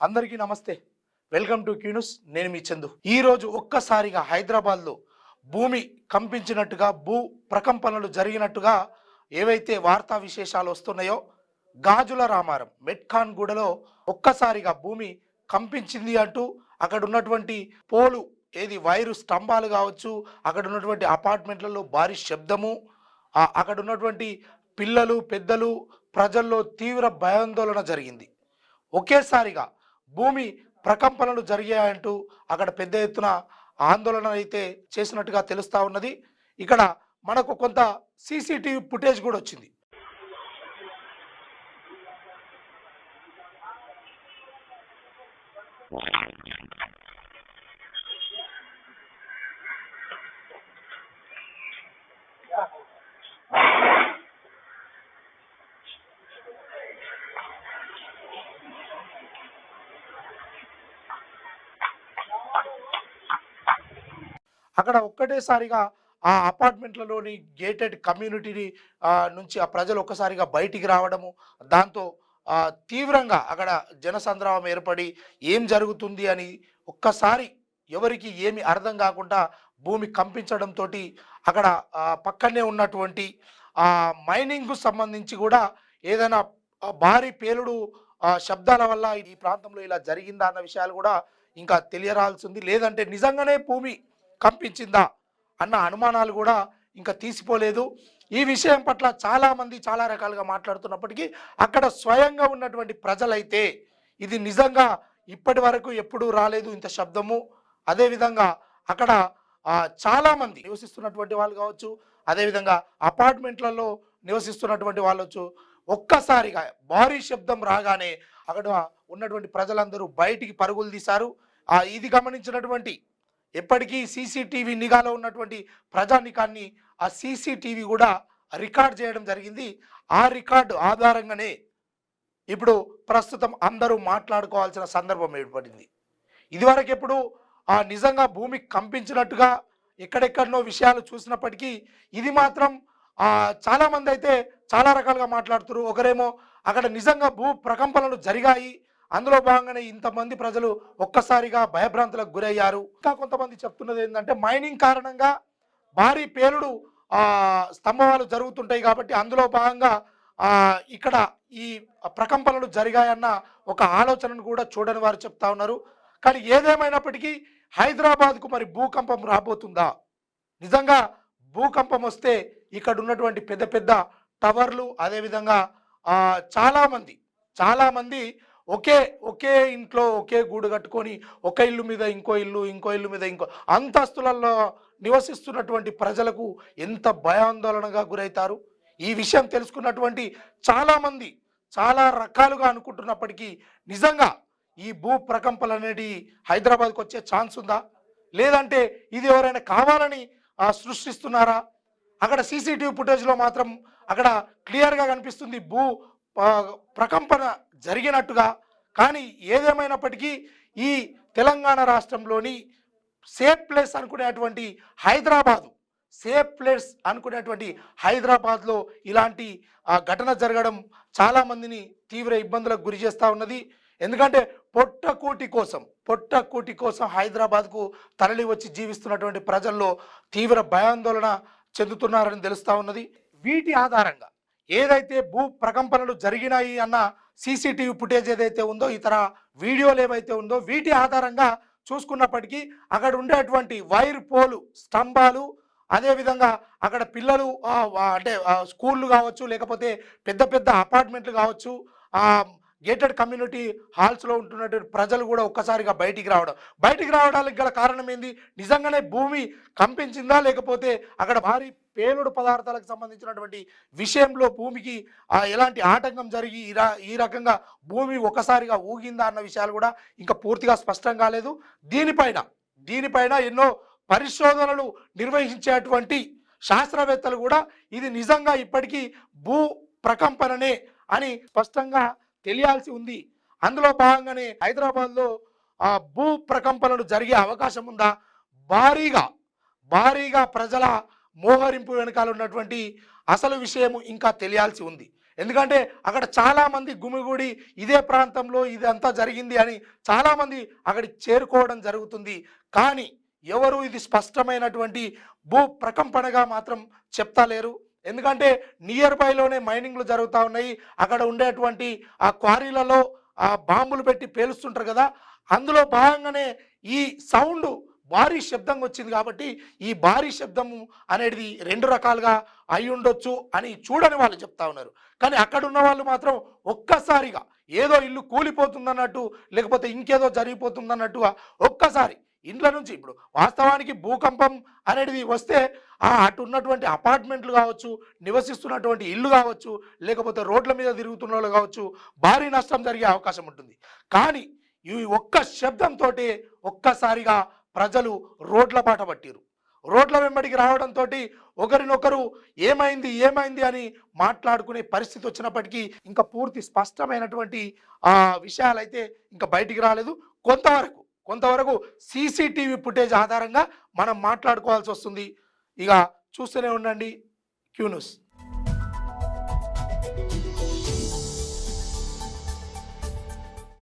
అందరికీ నమస్తే. Welcome to Q News. నేను మీ చందు. ఈరోజు ఒక్కసారిగా హైదరాబాద్లో భూమి కంపించినట్టుగా, భూ ప్రకంపనలు జరిగినట్టుగా ఏవైతే వార్తా విశేషాలు వస్తున్నాయో, గాజుల రామారం మెట్ఖాన్ గూడలో ఒక్కసారిగా భూమి కంపించింది అంటూ అక్కడ ఉన్నటువంటి పోలు వైరు స్తంభాలు కావచ్చు, అక్కడ ఉన్నటువంటి అపార్ట్మెంట్లలో భారీ శబ్దము, అక్కడ ఉన్నటువంటి పిల్లలు పెద్దలు ప్రజల్లో తీవ్ర భయాందోళన జరిగింది. ఒకేసారిగా భూమి ప్రకంపనలు జరిగాయంటూ అక్కడ పెద్ద ఎత్తున ఆందోళన అయితే చేసినట్టుగా తెలుస్తా ఉన్నది. ఇక్కడ మనకు కొంత సీసీటీవీ ఫుటేజ్ కూడా వచ్చింది. అక్కడ ఒక్కటేసారిగా ఆ అపార్ట్మెంట్లలోని గేటెడ్ కమ్యూనిటీ నుంచి ఆ ప్రజలు ఒక్కసారిగా బయటికి రావడము, దాంతో తీవ్రంగా అక్కడ జనసంద్రహం ఏర్పడి ఏం జరుగుతుంది అని ఒక్కసారి ఎవరికి ఏమి అర్థం కాకుండా భూమి కంపించడంతో అక్కడ పక్కనే ఉన్నటువంటి మైనింగ్కు సంబంధించి కూడా ఏదైనా భారీ పేలుడు శబ్దాల వల్ల ఈ ప్రాంతంలో ఇలా జరిగిందా అన్న విషయాలు కూడా ఇంకా తెలియరాల్సింది. లేదంటే నిజంగానే భూమి కంపించిందా అన్న అనుమానాలు కూడా ఇంకా తీసిపోలేదు. ఈ విషయం పట్ల చాలామంది చాలా రకాలుగా మాట్లాడుతున్నప్పటికీ అక్కడ స్వయంగా ఉన్నటువంటి ప్రజలైతే ఇది నిజంగా ఇప్పటి వరకు ఎప్పుడూ రాలేదు ఇంత శబ్దము. అదేవిధంగా అక్కడ చాలామంది నివసిస్తున్నటువంటి వాళ్ళు కావచ్చు, అదేవిధంగా అపార్ట్మెంట్లలో నివసిస్తున్నటువంటి వాళ్ళు ఒక్కసారిగా భారీ శబ్దం రాగానే అక్కడ ఉన్నటువంటి ప్రజలందరూ బయటికి పరుగులు తీశారు. ఇది గమనించినటువంటి ఎప్పటికీ సీసీటీవీ నిఘాలో ఉన్నటువంటి ప్రజానికాన్ని ఆ సీసీటీవీ కూడా రికార్డ్ చేయడం జరిగింది. ఆ రికార్డు ఆధారంగానే ఇప్పుడు ప్రస్తుతం అందరూ మాట్లాడుకోవాల్సిన సందర్భం ఏర్పడింది. ఇదివరకు ఎప్పుడు నిజంగా భూమి కంపించినట్టుగా ఎక్కడెక్కడనో విషయాలు చూసినప్పటికీ ఇది మాత్రం చాలామంది అయితే చాలా రకాలుగా మాట్లాడుతున్నారు. ఒకరేమో అక్కడ నిజంగా భూ ప్రకంపనలు జరిగాయి, అందులో భాగంగానే ఇంతమంది ప్రజలు ఒక్కసారిగా భయభ్రాంతులకు గురయ్యారు. ఇంకా కొంతమంది చెప్తున్నది ఏంటంటే మైనింగ్ కారణంగా భారీ పేలుడు స్తంభాలు జరుగుతుంటాయి కాబట్టి అందులో భాగంగా ఇక్కడ ఈ ప్రకంపనలు జరిగాయన్న ఒక ఆలోచనను కూడా చూడని వారు చెప్తా ఉన్నారు. కానీ ఏదేమైనప్పటికీ హైదరాబాద్కు మరి భూకంపం రాబోతుందా? నిజంగా భూకంపం వస్తే ఇక్కడ ఉన్నటువంటి పెద్ద పెద్ద టవర్లు, అదేవిధంగా చాలామంది ఒకే ఇంట్లో ఒకే గూడు కట్టుకొని ఒక ఇల్లు మీద ఇంకో ఇల్లు మీద ఇంకో అంతస్తులలో నివసిస్తున్నటువంటి ప్రజలకు ఎంత భయాందోళనగా గురవుతారు. ఈ విషయం తెలుసుకున్నటువంటి చాలామంది చాలా రకాలుగా అనుకుంటున్నప్పటికీ నిజంగా ఈ భూ ప్రకంపనలు అనేది హైదరాబాద్కు వచ్చే ఛాన్స్ ఉందా, లేదంటే ఇది ఎవరైనా కావాలని సృష్టిస్తున్నారా? అక్కడ సీసీటీవీ ఫుటేజ్లో మాత్రం అక్కడ క్లియర్గా కనిపిస్తుంది భూ ప్రకంపన జరిగినట్టుగా. కానీ ఏదేమైనప్పటికీ ఈ తెలంగాణ రాష్ట్రంలోని సేఫ్ ప్లేస్ అనుకునేటువంటి హైదరాబాద్లో ఇలాంటి ఘటన జరగడం చాలామందిని తీవ్ర ఇబ్బందులకు గురి చేస్తూ ఉన్నది. ఎందుకంటే పొట్టకూటి కోసం హైదరాబాద్కు తరలి వచ్చి జీవిస్తున్నటువంటి ప్రజల్లో తీవ్ర భయాందోళన చెందుతున్నారని తెలుస్తూ ఉన్నది. వీటి ఆధారంగా ఏదైతే భూ ప్రకంపనలు జరిగినాయి అన్న సీసీటీవీ ఫుటేజ్ ఏదైతే ఉందో, ఇతర వీడియోలు ఏవైతే ఉందో, వీటి ఆధారంగా చూసుకున్నప్పటికీ అక్కడ ఉండేటువంటి వైర్ పోలు స్తంభాలు, అదేవిధంగా అక్కడ పిల్లలు అంటే స్కూళ్ళు కావచ్చు, లేకపోతే పెద్ద పెద్ద అపార్ట్మెంట్లు కావచ్చు, గేటెడ్ కమ్యూనిటీ హాల్స్లో ఉంటున్నటువంటి ప్రజలు కూడా ఒక్కసారిగా బయటికి రావడానికి గల కారణం ఏంది? నిజంగానే భూమి కంపించిందా, లేకపోతే అక్కడ భారీ పేలుడు పదార్థాలకు సంబంధించినటువంటి విషయంలో భూమికి ఎలాంటి ఆటంకం జరిగి ఈ రకంగా భూమి ఒక్కసారిగా ఊగిందా అన్న విషయాలు కూడా ఇంకా పూర్తిగా స్పష్టం కాలేదు. దీనిపైన ఎన్నో పరిశోధనలు నిర్వహించేటువంటి శాస్త్రవేత్తలు కూడా ఇది నిజంగా ఇప్పటికీ భూ ప్రకంపననే అని స్పష్టంగా తెలియాల్సి ఉంది. అందులో భాగంగానే హైదరాబాద్లో భూ ప్రకంపనలు జరిగే అవకాశం ఉందా? భారీగా ప్రజల మోహరింపు వెనకాల ఉన్నటువంటి అసలు విషయం ఇంకా తెలియాల్సి ఉంది. ఎందుకంటే అక్కడ చాలామంది గుమిగూడి ఇదే ప్రాంతంలో ఇదంతా జరిగింది అని చాలామంది అక్కడికి చేరుకోవడం జరుగుతుంది. కానీ ఎవరు ఇది స్పష్టమైనటువంటి భూ ప్రకంపనగా మాత్రం చెప్తలేరు. ఎందుకంటే నియర్ బైలోనే మైనింగ్లు జరుగుతూ ఉన్నాయి. అక్కడ ఉండేటువంటి ఆ క్వారీలలో ఆ బాంబులు పెట్టి పేలుస్తుంటారు కదా, అందులో భాగంగానే ఈ సౌండ్ భారీ శబ్దంగా వచ్చింది. కాబట్టి ఈ భారీ శబ్దము అనేది 2 రకాలుగా అయి ఉండొచ్చు అని చూడని వాళ్ళు చెప్తా ఉన్నారు. కానీ అక్కడ ఉన్న వాళ్ళు మాత్రం ఒక్కసారిగా ఏదో ఇల్లు కూలిపోతుందన్నట్టు, లేకపోతే ఇంకేదో జరిగిపోతుందన్నట్టుగా ఒక్కసారి ఇండ్ల నుంచి, ఇప్పుడు వాస్తవానికి భూకంపం అనేది వస్తే అటు ఉన్నటువంటి అపార్ట్మెంట్లు కావచ్చు, నివసిస్తున్నటువంటి ఇల్లు కావచ్చు, లేకపోతే రోడ్ల మీద తిరుగుతున్న వాళ్ళు కావచ్చు, భారీ నష్టం జరిగే అవకాశం ఉంటుంది. కానీ ఈ ఒక్క శబ్దంతో ఒక్కసారిగా ప్రజలు రోడ్ల బాట పట్టిరు. రోడ్ల వెంబడికి రావడంతో ఒకరినొకరు ఏమైంది ఏమైంది అని మాట్లాడుకునే పరిస్థితి వచ్చినప్పటికీ ఇంకా పూర్తి స్పష్టమైనటువంటి విషయాలైతే ఇంకా బయటికి రాలేదు. కొంతవరకు సీసీటీవీ ఫుటేజ్ ఆధారంగా మనం మాట్లాడుకోవాల్సి వస్తుంది. ఇక చూస్తూనే ఉండండి క్యూ న్యూస్.